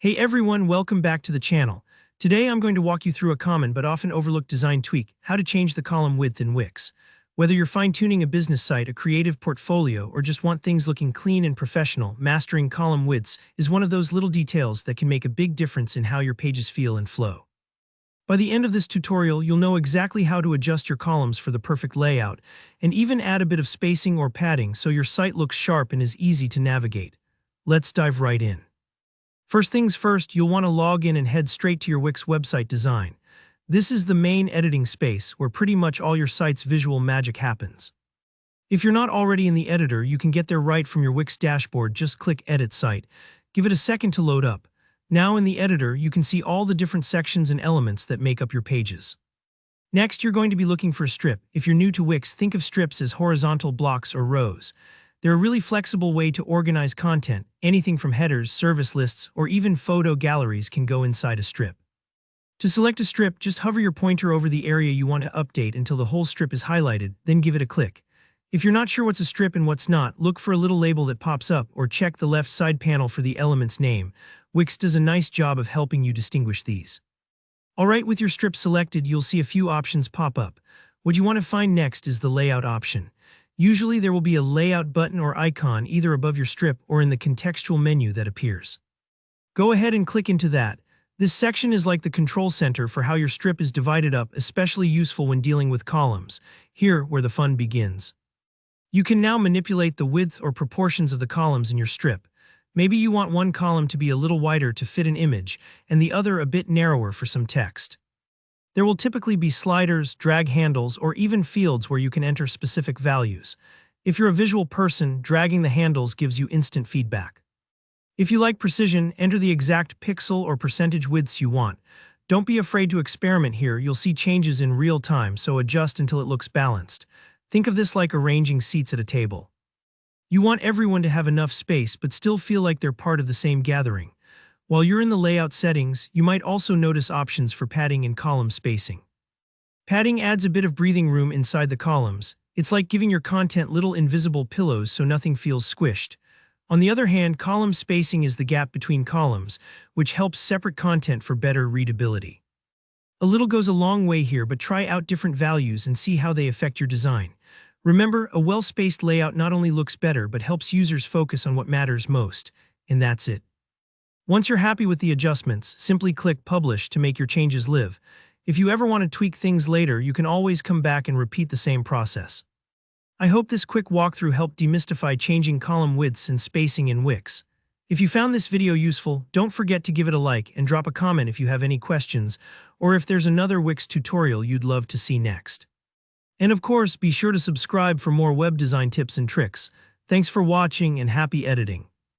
Hey everyone, welcome back to the channel. Today I'm going to walk you through a common but often overlooked design tweak, how to change the column width in Wix. Whether you're fine-tuning a business site, a creative portfolio, or just want things looking clean and professional, mastering column widths is one of those little details that can make a big difference in how your pages feel and flow. By the end of this tutorial, you'll know exactly how to adjust your columns for the perfect layout, and even add a bit of spacing or padding so your site looks sharp and is easy to navigate. Let's dive right in. First things first, you'll want to log in and head straight to your Wix website design. This is the main editing space where pretty much all your site's visual magic happens. If you're not already in the editor, you can get there right from your Wix dashboard. Just click Edit Site. Give it a second to load up. Now in the editor, you can see all the different sections and elements that make up your pages. Next, you're going to be looking for a strip. If you're new to Wix, think of strips as horizontal blocks or rows. They're a really flexible way to organize content. Anything from headers, service lists, or even photo galleries can go inside a strip. To select a strip, just hover your pointer over the area you want to update until the whole strip is highlighted, then give it a click. If you're not sure what's a strip and what's not, look for a little label that pops up or check the left side panel for the element's name. Wix does a nice job of helping you distinguish these. Alright, with your strip selected, you'll see a few options pop up. What you want to find next is the layout option. Usually there will be a layout button or icon either above your strip or in the contextual menu that appears. Go ahead and click into that. This section is like the control center for how your strip is divided up, especially useful when dealing with columns. Here, where the fun begins. You can now manipulate the width or proportions of the columns in your strip. Maybe you want one column to be a little wider to fit an image, and the other a bit narrower for some text. There will typically be sliders, drag handles, or even fields where you can enter specific values. If you're a visual person, dragging the handles gives you instant feedback. If you like precision, enter the exact pixel or percentage widths you want. Don't be afraid to experiment here. You'll see changes in real time, so adjust until it looks balanced. Think of this like arranging seats at a table. You want everyone to have enough space but still feel like they're part of the same gathering. While you're in the layout settings, you might also notice options for padding and column spacing. Padding adds a bit of breathing room inside the columns. It's like giving your content little invisible pillows so nothing feels squished. On the other hand, column spacing is the gap between columns, which helps separate content for better readability. A little goes a long way here, but try out different values and see how they affect your design. Remember, a well-spaced layout not only looks better but helps users focus on what matters most. And that's it. Once you're happy with the adjustments, simply click Publish to make your changes live. If you ever want to tweak things later, you can always come back and repeat the same process. I hope this quick walkthrough helped demystify changing column widths and spacing in Wix. If you found this video useful, don't forget to give it a like and drop a comment if you have any questions, or if there's another Wix tutorial you'd love to see next. And of course, be sure to subscribe for more web design tips and tricks. Thanks for watching and happy editing.